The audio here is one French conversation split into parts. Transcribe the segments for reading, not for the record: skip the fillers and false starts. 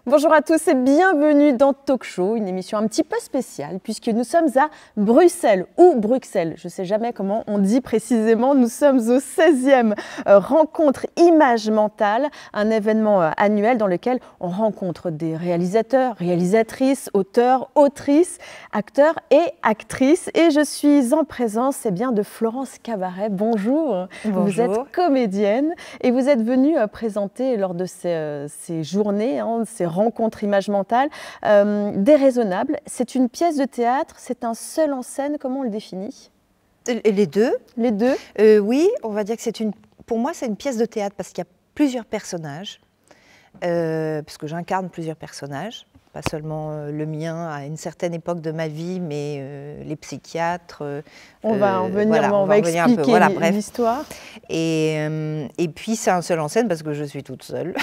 Bonjour à tous et bienvenue dans Talk Show, une émission un petit peu spéciale puisque nous sommes à Bruxelles ou Bruxelles, je ne sais jamais comment on dit précisément. Nous sommes au 16e Rencontre Image Mentale, un événement annuel dans lequel on rencontre des réalisateurs, réalisatrices, auteurs, autrices, acteurs et actrices. Et je suis en présence de Florence Cabaret. Bonjour. Bonjour. Vous êtes comédienne et vous êtes venue présenter lors de ces journées, ces rencontres Image Mentale, Déraisonnable. C'est une pièce de théâtre, c'est un seul en scène, comment on le définit? Les deux. Les deux? Oui, on va dire que pour moi c'est une pièce de théâtre parce qu'il y a plusieurs personnages, parce que j'incarne plusieurs personnages, pas seulement le mien à une certaine époque de ma vie, mais les psychiatres. On va en venir, on va expliquer l'histoire. Et puis c'est un seul en scène parce que je suis toute seule.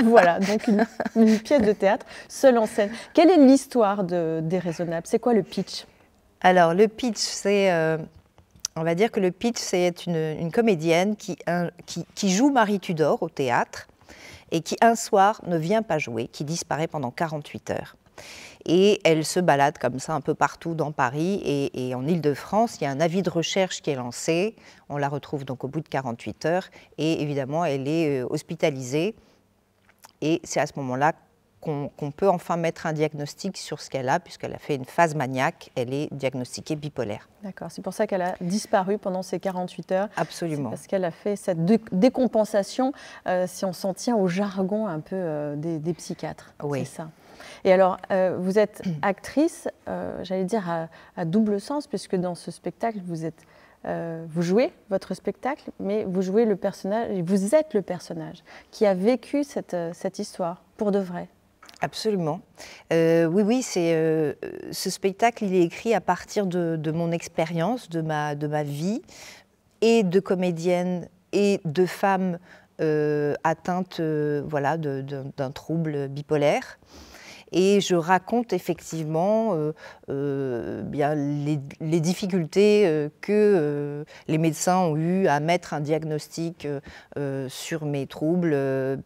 Voilà, donc une pièce de théâtre seule en scène. Quelle est l'histoire de Déraisonnable? C'est quoi le pitch? Alors le pitch, on va dire que le pitch, c'est une comédienne qui joue Marie Tudor au théâtre et qui un soir ne vient pas jouer, qui disparaît pendant 48 heures. Et elle se balade comme ça un peu partout dans Paris et en Île-de-France, il y a un avis de recherche qui est lancé. On la retrouve donc au bout de 48 heures et évidemment elle est hospitalisée. Et c'est à ce moment-là qu'on peut enfin mettre un diagnostic sur ce qu'elle a, puisqu'elle a fait une phase maniaque, elle est diagnostiquée bipolaire. D'accord, c'est pour ça qu'elle a disparu pendant ces 48 heures. Absolument. Parce qu'elle a fait cette décompensation, si on s'en tient au jargon un peu des psychiatres. Oui. C'est ça. Et alors, vous êtes actrice, j'allais dire à double sens, puisque dans ce spectacle, vous jouez votre spectacle, mais vous jouez le personnage, vous êtes le personnage qui a vécu cette histoire pour de vrai. Absolument. Oui, ce spectacle, il est écrit à partir de mon expérience, de ma vie, et de comédienne et de femme atteinte d'un trouble bipolaire. Et je raconte effectivement les difficultés que les médecins ont eues à mettre un diagnostic sur mes troubles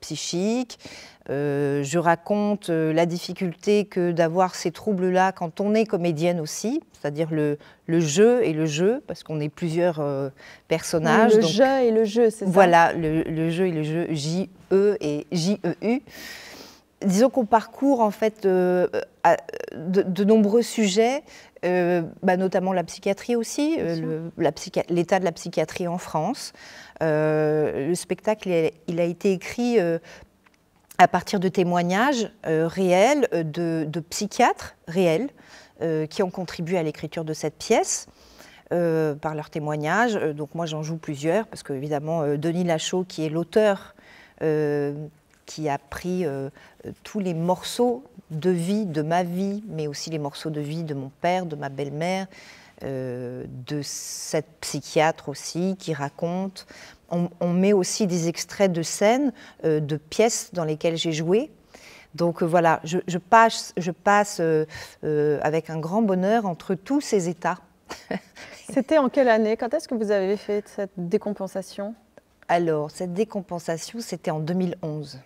psychiques. Je raconte la difficulté que d'avoir ces troubles-là quand on est comédienne aussi, c'est-à-dire le jeu et le jeu, parce qu'on est plusieurs personnages. Le jeu et le jeu, c'est ça? Voilà, le jeu et le jeu, J-E et J-E-U. Disons qu'on parcourt en fait de nombreux sujets, notamment la psychiatrie aussi, l'état de la psychiatrie en France. Le spectacle, il a été écrit à partir de témoignages réels de psychiatres réels qui ont contribué à l'écriture de cette pièce. Par leurs témoignages. Donc moi j'en joue plusieurs, parce qu'évidemment Denis Lachaud, qui est l'auteur, qui a pris tous les morceaux de vie, de ma vie, mais aussi les morceaux de vie de mon père, de ma belle-mère, de cette psychiatre aussi, qui raconte. On met aussi des extraits de scènes, de pièces dans lesquelles j'ai joué. Donc voilà, je passe avec un grand bonheur entre tous ces états. C'était en quelle année? Quand est-ce que vous avez fait cette décompensation? Alors, cette décompensation, c'était en 2011.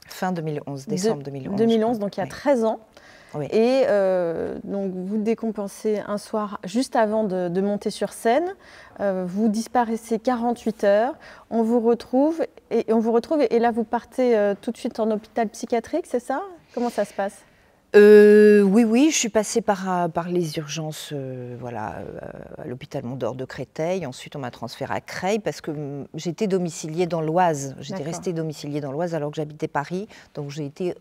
Fin 2011, décembre 2011. 2011, donc il y a 13 ans. Oui. Et donc vous décompensez un soir juste avant de monter sur scène. Vous disparaissez 48 heures. On vous retrouve et là vous partez tout de suite en hôpital psychiatrique, c'est ça? Comment ça se passe? Oui, je suis passée par les urgences à l'hôpital Mondor de Créteil. Ensuite, on m'a transférée à Creil parce que j'étais domiciliée dans l'Oise. J'étais restée domiciliée dans l'Oise alors que j'habitais Paris. Donc j'ai été,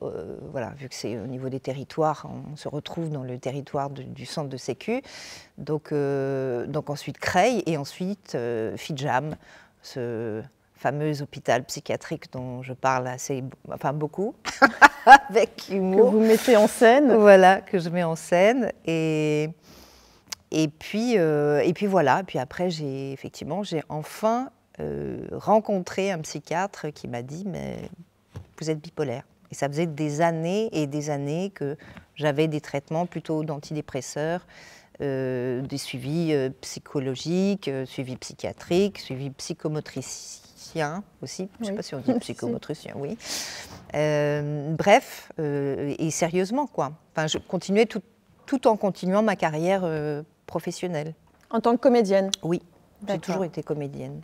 vu que c'est au niveau des territoires, on se retrouve dans le territoire du centre de Sécu. Donc ensuite Creil et ensuite Fidjam, ce fameux hôpital psychiatrique dont je parle beaucoup, avec humour. Que vous mettez en scène. Voilà, que je mets en scène. Et puis voilà. Et puis après, j'ai enfin rencontré un psychiatre qui m'a dit « mais vous êtes bipolaire ». Et ça faisait des années et des années que j'avais des traitements plutôt d'antidépresseurs, des suivis psychologiques, suivis psychiatriques, suivis psychomotriciens, psychomotricien aussi, je ne sais pas si on dit psychomotricien, oui. Bref, et sérieusement, quoi. Enfin, je continuais tout en continuant ma carrière professionnelle. En tant que comédienne? Oui, j'ai toujours été comédienne.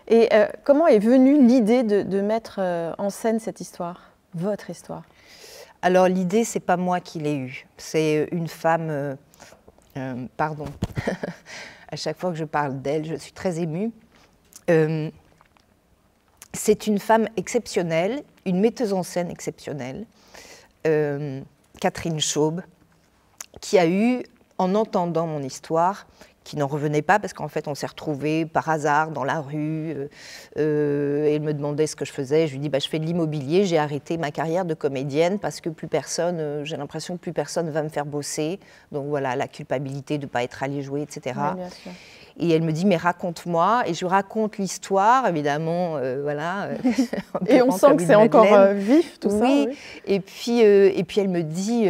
Et comment est venue l'idée de mettre en scène cette histoire, votre histoire? Alors l'idée, c'est pas moi qui l'ai eue, c'est une femme, pardon, à chaque fois que je parle d'elle, je suis très émue. C'est une femme exceptionnelle, une metteuse en scène exceptionnelle, Catherine Chaube, qui a eu, en entendant mon histoire, qui n'en revenait pas parce qu'en fait on s'est retrouvés par hasard dans la rue, et elle me demandait ce que je faisais, je lui dis je fais de l'immobilier, j'ai arrêté ma carrière de comédienne parce que plus personne, j'ai l'impression que plus personne va me faire bosser, donc voilà, la culpabilité de ne pas être allée jouer, etc. Oui, bien sûr. Et elle me dit, mais raconte-moi. Et je raconte l'histoire, évidemment, voilà. Et on sent que c'est encore vif, tout ça. Oui. Et puis elle me dit,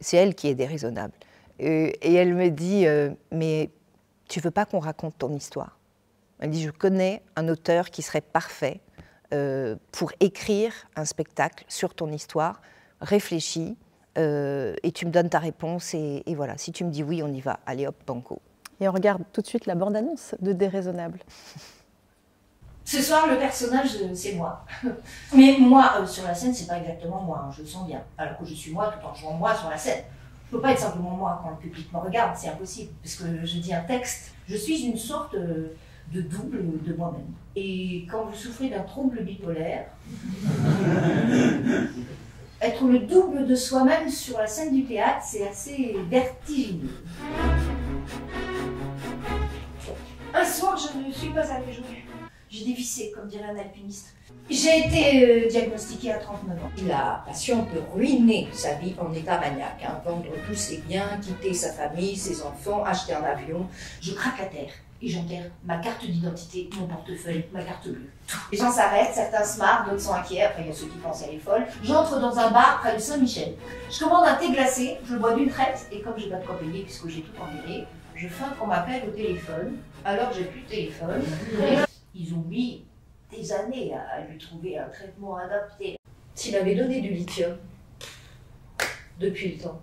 c'est elle qui est déraisonnable. Et elle me dit, mais tu veux pas qu'on raconte ton histoire? Elle dit, je connais un auteur qui serait parfait pour écrire un spectacle sur ton histoire. Réfléchis, et tu me donnes ta réponse. Et voilà, si tu me dis oui, on y va. Allez hop, banco. Et on regarde tout de suite la bande-annonce de Déraisonnable. Ce soir, le personnage, c'est moi. Mais moi, sur la scène, c'est pas exactement moi, hein, je le sens bien. Alors que je suis moi tout en jouant moi sur la scène. Je peux pas être simplement moi quand le public me regarde, c'est impossible. Parce que je dis un texte, je suis une sorte de double de moi-même. Et quand vous souffrez d'un trouble bipolaire, être le double de soi-même sur la scène du théâtre, c'est assez vertigineux. Un soir, je ne suis pas allée jouer. J'ai dévissé, comme dirait un alpiniste. J'ai été diagnostiquée à 39 ans. La passion peut ruiner sa vie en état maniaque. Hein. Vendre tous ses biens, quitter sa famille, ses enfants, acheter un avion. Je craque à terre et j'enterre ma carte d'identité, mon portefeuille, ma carte bleue. Tout. Les gens s'arrêtent, certains se marrent, d'autres sont inquiets, après il y a ceux qui pensent qu'elle est folle. J'entre dans un bar près de Saint-Michel. Je commande un thé glacé, je le bois d'une traite et comme j'ai pas de quoi payer puisque j'ai tout enterré, je feins qu'on m'appelle au téléphone, alors j'ai plus de téléphone. Ils ont mis des années à lui trouver un traitement adapté. S'il avait donné du lithium, depuis le temps,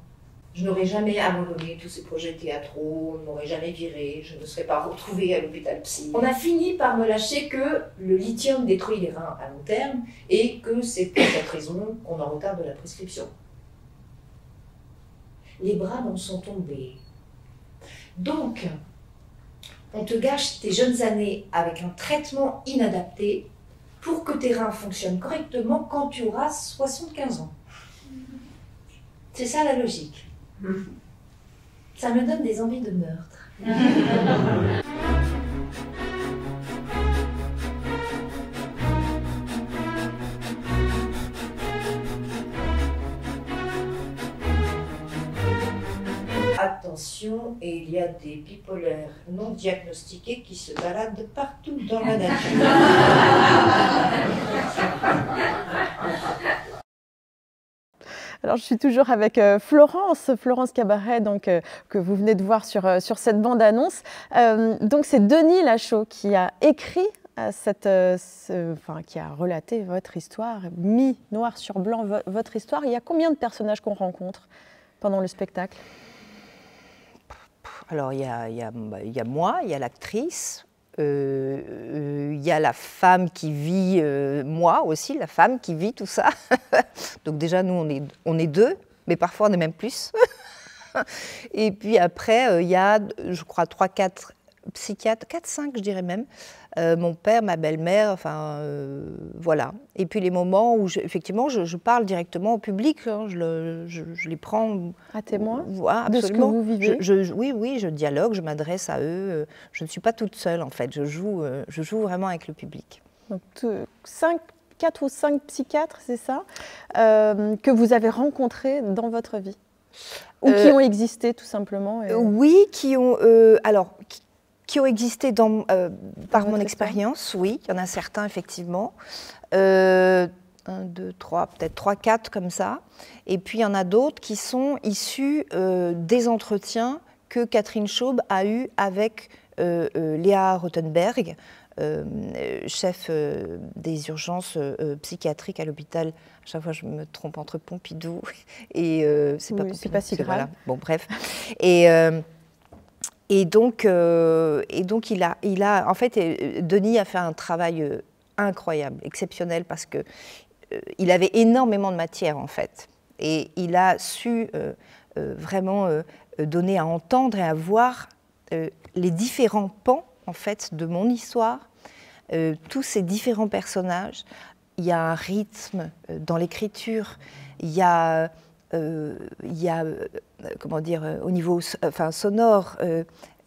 je n'aurais jamais abandonné tous ces projets théâtraux, on ne m'aurait jamais viré, je ne serais pas retrouvée à l'hôpital psy. On a fini par me lâcher que le lithium détruit les reins à long terme et que c'est pour cette raison qu'on en retarde la prescription. Les bras m'en sont tombés. Donc, on te gâche tes jeunes années avec un traitement inadapté pour que tes reins fonctionnent correctement quand tu auras 75 ans. C'est ça la logique. Ça me donne des envies de meurtre. Attention, et il y a des bipolaires non diagnostiqués qui se baladent partout dans la nature. Alors, je suis toujours avec Florence Cabaret, donc, que vous venez de voir sur cette bande-annonce. Donc, c'est Denis Lachaud qui a écrit qui a relaté votre histoire, mis noir sur blanc votre histoire. Il y a combien de personnages qu'on rencontre pendant le spectacle? Alors, il y a moi, il y a l'actrice, il y a la femme qui vit, moi aussi, la femme qui vit tout ça. Donc déjà, nous, on est deux, mais parfois on est même plus. Et puis après, il y a, je crois, 3-4 psychiatres, 4-5 je dirais même, mon père, ma belle-mère, enfin voilà. Et puis les moments où effectivement je parle directement au public, hein, je les prends à témoin de ce que vous vivez. Oui, je dialogue, je m'adresse à eux. Je ne suis pas toute seule en fait, je joue vraiment avec le public. Donc 4 ou 5 psychiatres, c'est ça, que vous avez rencontrés dans votre vie ou qui ont existé tout simplement Oui, qui ont qui ont existé par mon expérience, oui, il y en a certains effectivement, 1, 2, 3, peut-être 3, 4 comme ça, et puis il y en a d'autres qui sont issus des entretiens que Catherine Chaube a eus avec Léa Rothenberg, chef des urgences psychiatriques à l'hôpital. À chaque fois, je me trompe entre Pompidou et c'est pas Oui, Pompidou, c'est pas si grave. Voilà. Bon, bref. Et donc, il a, en fait, Denis a fait un travail incroyable, exceptionnel, parce que il avait énormément de matière, en fait. Et il a su vraiment donner à entendre et à voir les différents pans, en fait, de mon histoire, tous ces différents personnages. Il y a un rythme dans l'écriture, il y a comment dire, au niveau sonore.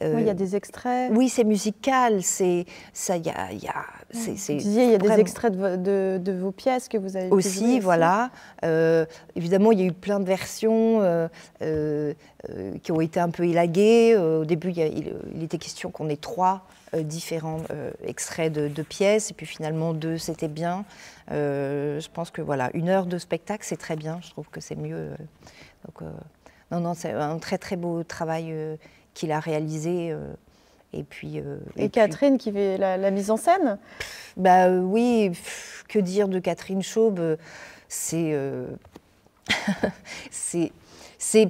Oui, il y a des extraits. Oui, c'est musical, c'est ça. Il y a des extraits de vos pièces que vous avez aussi, voilà. Évidemment, il y a eu plein de versions qui ont été un peu élaguées. Au début, il était question qu'on ait 3 différents extraits de pièces, et puis finalement 2, c'était bien. Je pense que voilà, 1 heure de spectacle, c'est très bien. Je trouve que c'est mieux. Non, c'est un très très beau travail qu'il a réalisé. Et puis. Et Catherine qui fait la mise en scène. Bah oui, que dire de Catherine Chaube, c'est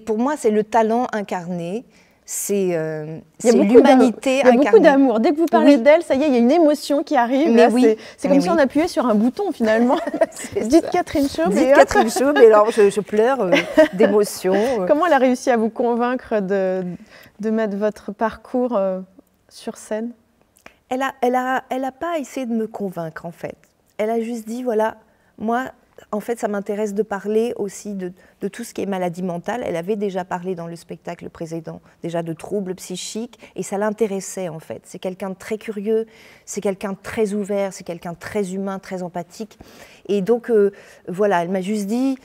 pour moi c'est le talent incarné. C'est l'humanité incarnée. Il y a beaucoup d'amour. Dès que vous parlez d'elle, ça y est, il y a une émotion qui arrive. Mais c'est comme si on appuyait sur un bouton finalement. Dites Catherine Chaube. Dites Catherine Chaube, et alors je pleure d'émotion. Comment elle a réussi à vous convaincre de mettre votre parcours sur scène? Elle a pas essayé de me convaincre, en fait. Elle a juste dit, voilà, moi, en fait, ça m'intéresse de parler aussi de tout ce qui est maladie mentale. Elle avait déjà parlé dans le spectacle précédent, déjà de troubles psychiques, et ça l'intéressait, en fait. C'est quelqu'un de très curieux, c'est quelqu'un de très ouvert, c'est quelqu'un de très humain, très empathique. Et donc, voilà, elle m'a juste dit,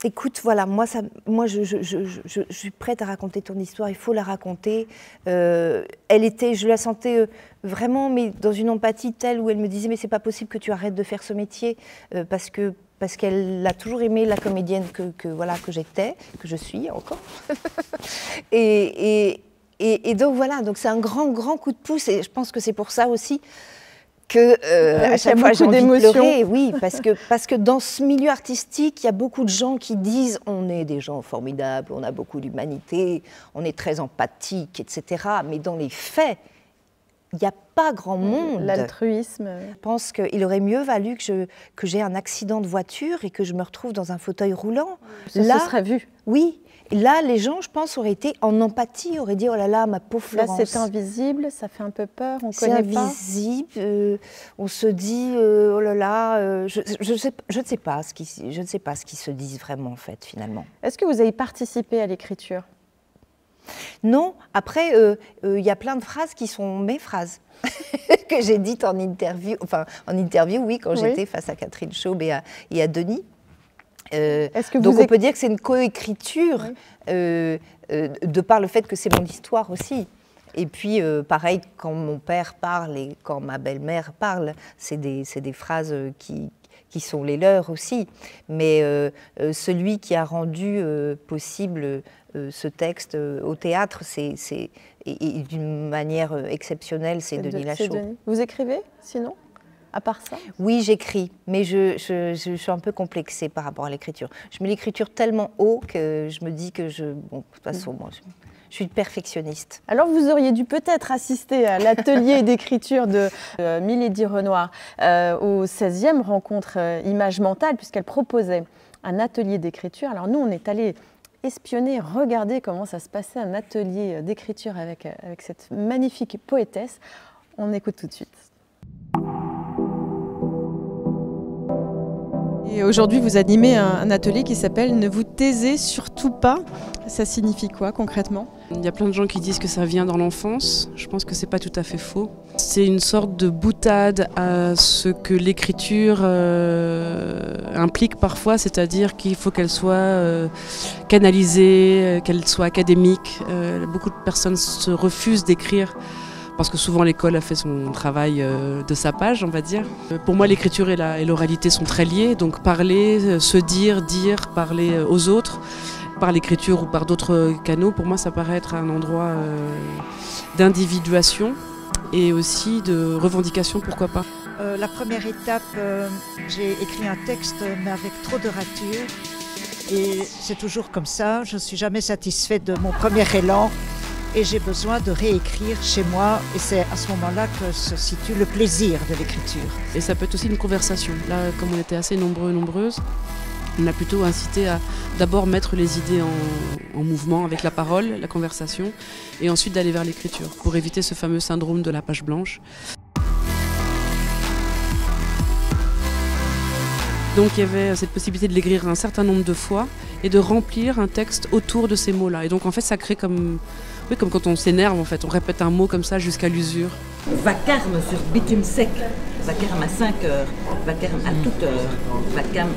écoute, voilà, moi je suis prête à raconter ton histoire, il faut la raconter. Je la sentais vraiment, mais dans une empathie telle où elle me disait, mais c'est pas possible que tu arrêtes de faire ce métier, parce qu'elle a toujours aimé la comédienne que j'étais, que je suis encore. et donc voilà, donc c'est un grand coup de pouce, et je pense que c'est pour ça aussi que à chaque fois j'ai envie de pleurer, oui, parce que dans ce milieu artistique, il y a beaucoup de gens qui disent on est des gens formidables, on a beaucoup d'humanité, on est très empathique, etc. Mais dans les faits, il n'y a pas grand monde. L'altruisme. Je pense qu'il aurait mieux valu que j'ai un accident de voiture et que je me retrouve dans un fauteuil roulant. Ça serait vu. Oui. Là, les gens, je pense, auraient été en empathie, auraient dit « Oh là là, ma pauvre Florence ». Là, c'est invisible, ça fait un peu peur, on connaît pas. C'est invisible, on se dit « Oh là là », je ne sais pas ce qu'ils se disent vraiment, en fait, finalement. Est-ce que vous avez participé à l'écriture? Non. Après, il y a plein de phrases qui sont mes phrases, que j'ai dites en interview, oui, quand j'étais face à Catherine Chaube et à Denis. Donc on peut dire que c'est une coécriture, de par le fait que c'est mon histoire aussi. Et puis pareil, quand mon père parle et quand ma belle-mère parle, c'est des phrases qui sont les leurs aussi. Mais celui qui a rendu possible ce texte au théâtre, et d'une manière exceptionnelle, c'est Denis Lachaud. Vous écrivez sinon ? À part ça? Oui, j'écris, mais je suis un peu complexée par rapport à l'écriture. Je mets l'écriture tellement haut que je me dis que de toute façon, moi, je suis perfectionniste. Alors, vous auriez dû peut-être assister à l'atelier d'écriture de Milady Renoir au 16e rencontre Images Mentales, puisqu'elle proposait un atelier d'écriture. Alors, nous, on est allés espionner, regarder comment ça se passait, un atelier d'écriture avec cette magnifique poétesse. On écoute tout de suite. Et aujourd'hui, vous animez un atelier qui s'appelle « Ne vous taisez surtout pas ». Ça signifie quoi concrètement? Il y a plein de gens qui disent que ça vient dans l'enfance. Je pense que c'est pas tout à fait faux. C'est une sorte de boutade à ce que l'écriture implique parfois, c'est-à-dire qu'il faut qu'elle soit canalisée, qu'elle soit académique. Beaucoup de personnes se refusent d'écrire, parce que souvent l'école a fait son travail de sapage, on va dire. Pour moi, l'écriture et l'oralité sont très liées, donc parler, se dire, parler aux autres, par l'écriture ou par d'autres canaux, pour moi ça paraît être un endroit d'individuation. et aussi de revendication, pourquoi pas. La première étape, j'ai écrit un texte mais avec trop de ratures et c'est toujours comme ça, je ne suis jamais satisfaite de mon premier élan et j'ai besoin de réécrire chez moi et c'est à ce moment-là que se situe le plaisir de l'écriture. Et ça peut être aussi une conversation. Là, comme on était assez nombreuses, on a plutôt incité à d'abord mettre les idées en mouvement avec la parole, la conversation, et ensuite d'aller vers l'écriture, pour éviter ce fameux syndrome de la page blanche. Donc il y avait cette possibilité de l'écrire un certain nombre de fois et de remplir un texte autour de ces mots-là. Et donc en fait ça crée comme quand on s'énerve en fait, on répète un mot comme ça jusqu'à l'usure. Vacarme sur bitume sec, vacarme à 5 heures, vacarme à toute heure, vacarme...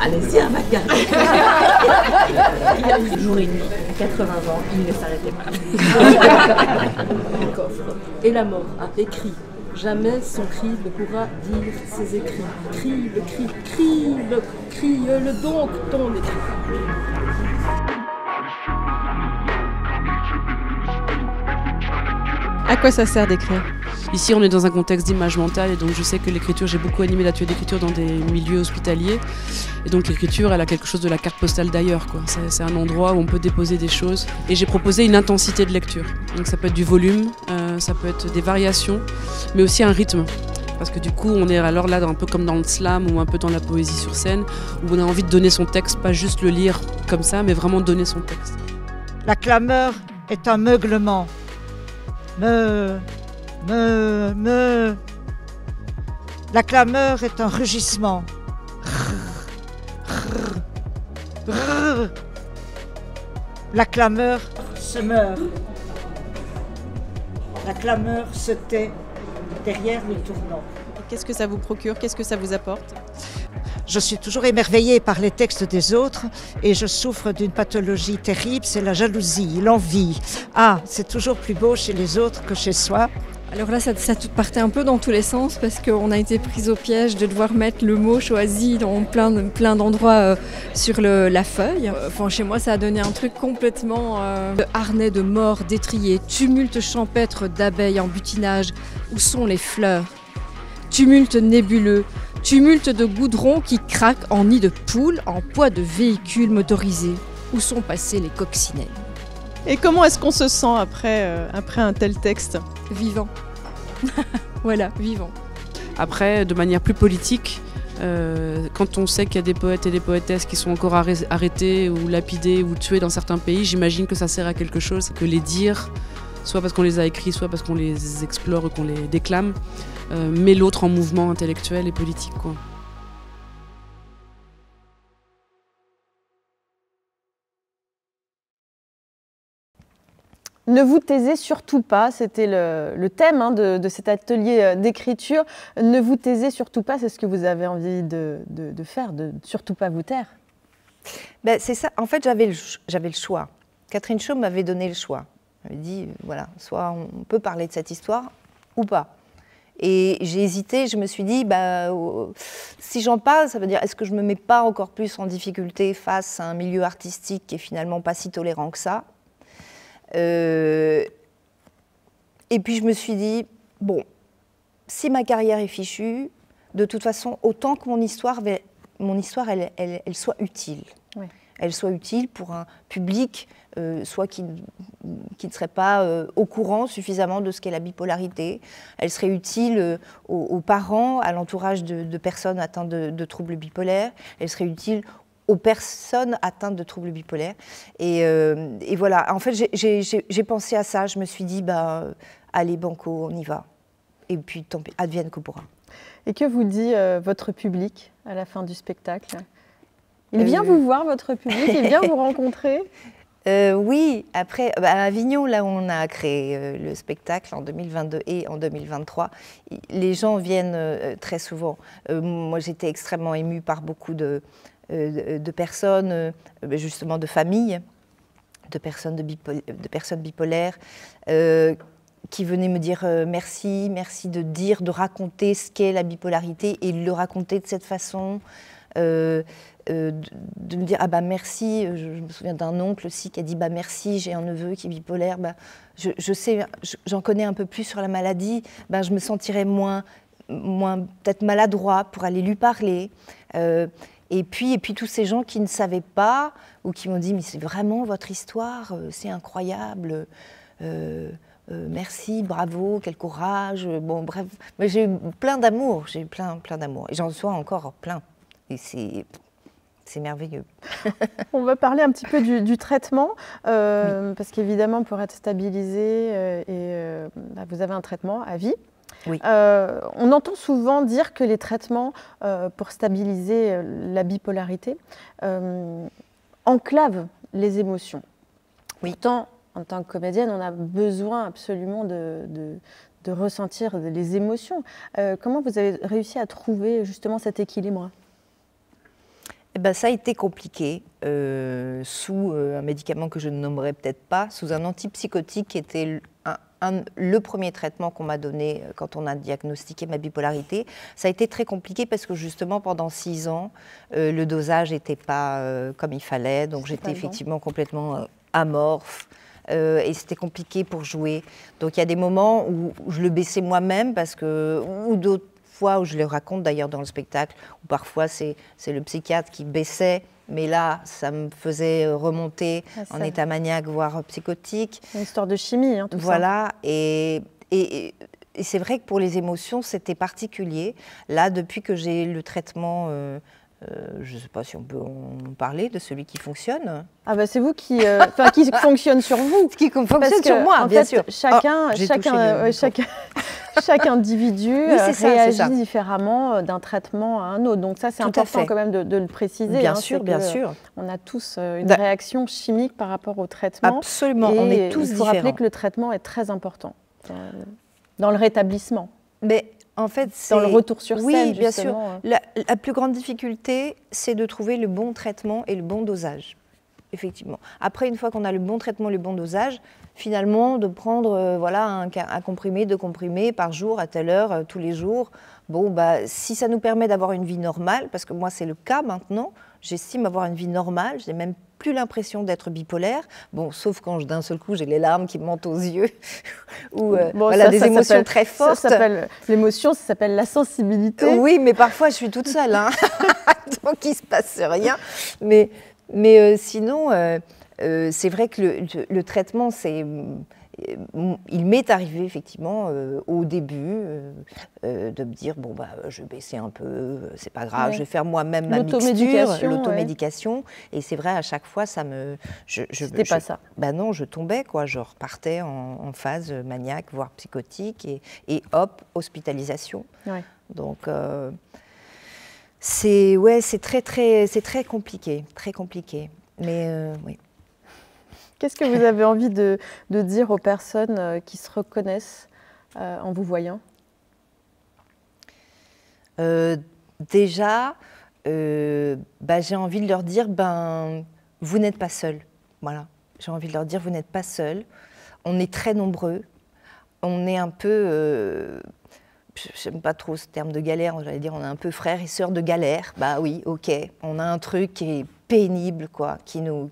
Allez-y, un vacarme. Il a eu jour et nuit, à 80 ans, il ne s'arrêtait pas. Et la mort a écrit. Jamais son cri ne pourra dire ses écrits. Crie le cri, crie-le donc ton écrit. À quoi ça sert d'écrire ? Ici, on est dans un contexte d'image mentale et donc je sais que l'écriture, j'ai beaucoup animé l'atelier d'écriture dans des milieux hospitaliers. Et donc l'écriture, elle a quelque chose de la carte postale d'ailleurs, quoi. C'est un endroit où on peut déposer des choses. Et j'ai proposé une intensité de lecture. Donc ça peut être du volume, ça peut être des variations, mais aussi un rythme. Parce que du coup, on est alors là un peu comme dans le slam ou un peu dans la poésie sur scène, où on a envie de donner son texte, pas juste le lire comme ça, mais vraiment donner son texte. La clameur est un meuglement. Me. La clameur est un rugissement. La clameur se meurt. La clameur se tait derrière le tournant. Qu'est-ce que ça vous procure ? Qu'est-ce que ça vous apporte ? Je suis toujours émerveillée par les textes des autres et je souffre d'une pathologie terrible, c'est la jalousie, l'envie. Ah, c'est toujours plus beau chez les autres que chez soi. Alors là, ça partait un peu dans tous les sens parce qu'on a été pris au piège de devoir mettre le mot choisi dans plein d'endroits sur la feuille. Enfin, chez moi, ça a donné un truc complètement de harnais de mort, d'étrier, tumulte champêtre d'abeilles en butinage. Où sont les fleurs ? Tumulte nébuleux, tumulte de goudron qui craque en nid de poules, en poids de véhicules motorisés. Où sont passées les coccinelles ? Et comment est-ce qu'on se sent après un tel texte ? Vivant. Voilà, vivant. Après, de manière plus politique, quand on sait qu'il y a des poètes et des poétesses qui sont encore arrêtés ou lapidés ou tués dans certains pays, j'imagine que ça sert à quelque chose, que les dire, soit parce qu'on les a écrits, soit parce qu'on les explore ou qu'on les déclame, met l'autre en mouvement intellectuel et politique, quoi. Ne vous taisez surtout pas, c'était le thème de cet atelier d'écriture. Ne vous taisez surtout pas, c'est ce que vous avez envie de faire, de surtout pas vous taire. Ben, c'est ça, en fait j'avais le choix. Catherine Chaud m'avait donné le choix. Elle m'a dit, voilà, soit on peut parler de cette histoire ou pas. Et j'ai hésité, je me suis dit, si j'en parle, ça veut dire, est-ce que je ne me mets pas encore plus en difficulté face à un milieu artistique qui est finalement pas si tolérant que ça ? Et puis je me suis dit, bon, si ma carrière est fichue, de toute façon, autant que mon histoire elle soit utile. Ouais. Elle soit utile pour un public, soit qui ne serait pas au courant suffisamment de ce qu'est la bipolarité. Elle serait utile aux parents, à l'entourage de personnes atteintes de troubles bipolaires. Elle serait utile aux personnes atteintes de troubles bipolaires. Et voilà, en fait, j'ai pensé à ça. Je me suis dit, allez, banco, on y va. Et puis, tant pis, advienne que pourra. Et que vous dit votre public à la fin du spectacle ? Il vient vous voir, votre public ? Il vient vous rencontrer ? Oui, après, à Avignon, là où on a créé le spectacle en 2022 et en 2023, les gens viennent très souvent. Moi, j'étais extrêmement émue par beaucoup de personnes, justement de familles, de personnes bipolaires, qui venaient me dire merci de raconter ce qu'est la bipolarité et de le raconter de cette façon. de me dire ah bah merci, je me souviens d'un oncle aussi qui a dit bah merci, j'ai un neveu qui est bipolaire, bah, je sais, j'en connais un peu plus sur la maladie, bah, je me sentirais moins peut-être maladroit pour aller lui parler. Et puis tous ces gens qui ne savaient pas ou qui m'ont dit mais c'est vraiment votre histoire, c'est incroyable, merci, bravo, quel courage. Bon bref, mais j'ai eu plein d'amour, j'ai eu plein d'amour et j'en reçois encore plein. Et c'est merveilleux. On va parler un petit peu du traitement, parce qu'évidemment, pour être stabilisé, vous avez un traitement à vie. Oui. On entend souvent dire que les traitements pour stabiliser la bipolarité enclavent les émotions. Oui. Pourtant, en tant que comédienne, on a besoin absolument de ressentir les émotions. Comment vous avez réussi à trouver justement cet équilibre ? Eh ben, ça a été compliqué, sous un médicament que je ne nommerai peut-être pas, sous un antipsychotique qui était le premier traitement qu'on m'a donné quand on a diagnostiqué ma bipolarité. Ça a été très compliqué parce que justement pendant 6 ans, le dosage n'était pas comme il fallait, donc j'étais effectivement complètement amorphe. Et c'était compliqué pour jouer. Donc il y a des moments où je le baissais moi-même parce que, ou d'autres fois où je le raconte d'ailleurs dans le spectacle, où parfois c'est le psychiatre qui baissait, mais là ça me faisait remonter en état maniaque, voire psychotique. Une histoire de chimie, hein, tout ça. Voilà, et c'est vrai que pour les émotions c'était particulier. Là, depuis que j'ai le traitement... je ne sais pas si on peut en parler de celui qui fonctionne. Ah bah c'est vous qui fonctionne sur vous. Qui fonctionne sur moi, bien sûr. Chaque individu réagit différemment d'un traitement à un autre. Donc ça, c'est important quand même de le préciser. Bien sûr. On a tous une réaction chimique par rapport au traitement. Absolument, on est tous différents. Il faut rappeler que le traitement est très important dans le rétablissement. Mais en fait, dans le retour sur scène, oui, bien sûr. La plus grande difficulté, c'est de trouver le bon traitement et le bon dosage, effectivement. Après, une fois qu'on a le bon traitement et le bon dosage, finalement, de prendre un comprimé, 2 comprimés par jour, à telle heure, tous les jours, bon, bah, si ça nous permet d'avoir une vie normale, parce que moi, c'est le cas maintenant, j'estime avoir une vie normale, je n'ai même plus l'impression d'être bipolaire, bon, sauf quand d'un seul coup j'ai les larmes qui me montent aux yeux, ou des émotions très fortes. L'émotion, ça s'appelle la sensibilité. Oui, mais parfois je suis toute seule, hein. Donc il ne se passe rien. Mais sinon, c'est vrai que le traitement, il m'est arrivé effectivement au début de me dire bon bah je vais baisser un peu, c'est pas grave, je vais faire moi-même ma mixture, l'automédication. Et c'est vrai à chaque fois ça me, c'était pas ça. Bah non, je tombais quoi, je repartais en phase maniaque voire psychotique et hop hospitalisation. Ouais. Donc c'est très compliqué, très compliqué. Mais oui. Qu'est-ce que vous avez envie de dire aux personnes qui se reconnaissent en vous voyant ? Déjà, j'ai envie de leur dire, vous n'êtes pas seuls. Voilà. J'ai envie de leur dire, vous n'êtes pas seuls. On est très nombreux. On est un peu... j'aime pas trop ce terme de galère, j'allais dire on est un peu frères et sœurs de galère. Bah oui, ok, on a un truc qui est pénible, quoi, qui nous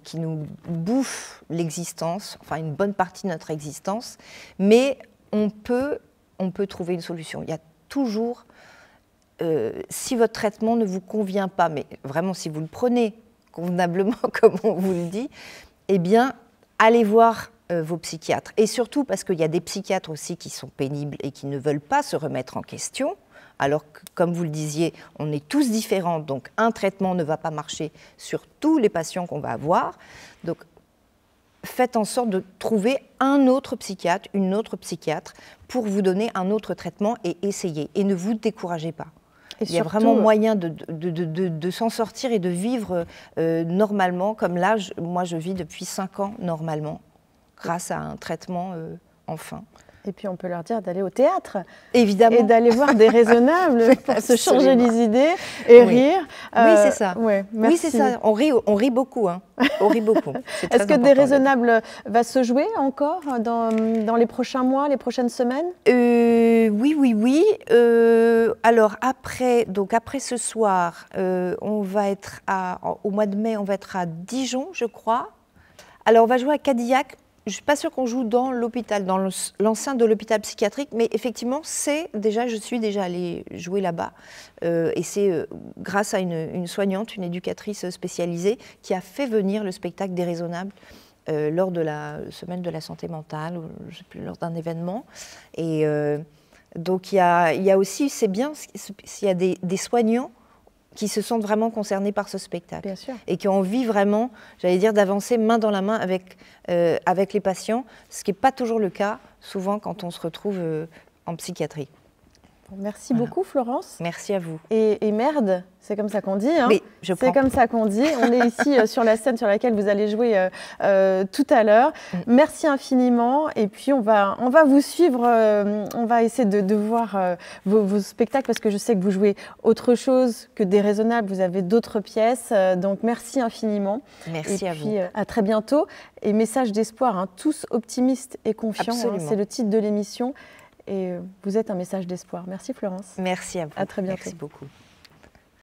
bouffe l'existence, enfin une bonne partie de notre existence, mais on peut trouver une solution. Il y a toujours, si votre traitement ne vous convient pas, mais vraiment si vous le prenez convenablement comme on vous le dit, eh bien allez voir vos psychiatres. Et surtout parce qu'il y a des psychiatres aussi qui sont pénibles et qui ne veulent pas se remettre en question, alors que, comme vous le disiez, on est tous différents, donc un traitement ne va pas marcher sur tous les patients qu'on va avoir. Donc, faites en sorte de trouver un autre psychiatre, une autre psychiatre, pour vous donner un autre traitement et essayez. Et ne vous découragez pas. Il y a vraiment moyen de s'en sortir et de vivre normalement, comme là, moi je vis depuis 5 ans normalement, grâce à un traitement enfin. Et puis on peut leur dire d'aller au théâtre. Évidemment. Et d'aller voir Déraisonnables pour se changer les idées et rire. Oui, c'est ça. Ouais, oui, c'est ça. On rit beaucoup. Hein. On rit beaucoup. Est-ce que Déraisonnables va se jouer encore dans les prochains mois, les prochaines semaines? Oui. Alors après ce soir, on va être au mois de mai, on va être à Dijon, je crois. Alors on va jouer à Cadillac. Je ne suis pas sûre qu'on joue dans l'hôpital, dans l'enceinte de l'hôpital psychiatrique, mais effectivement, je suis déjà allée jouer là-bas. Et c'est grâce à une soignante, une éducatrice spécialisée, qui a fait venir le spectacle Déraisonnables lors de la semaine de la santé mentale, ou, je sais plus, lors d'un événement. Et donc il y a aussi, c'est bien s'il y a des soignants qui se sentent vraiment concernés par ce spectacle. Bien sûr. Et qui ont envie vraiment, j'allais dire, d'avancer main dans la main avec les patients, ce qui n'est pas toujours le cas, souvent quand on se retrouve en psychiatrie. Merci beaucoup Florence. Merci à vous. Et merde, c'est comme ça qu'on dit. Hein. Oui, c'est comme ça qu'on dit. On est ici sur la scène sur laquelle vous allez jouer tout à l'heure. Merci infiniment. Et puis on va vous suivre. On va essayer de voir vos spectacles parce que je sais que vous jouez autre chose que Déraisonnables. Vous avez d'autres pièces. Donc merci infiniment. Merci à vous. Et puis à très bientôt. Et message d'espoir, hein, tous optimistes et confiants. Hein, c'est le titre de l'émission. Et vous êtes un message d'espoir. Merci Florence. Merci à vous. À très bientôt. Merci beaucoup.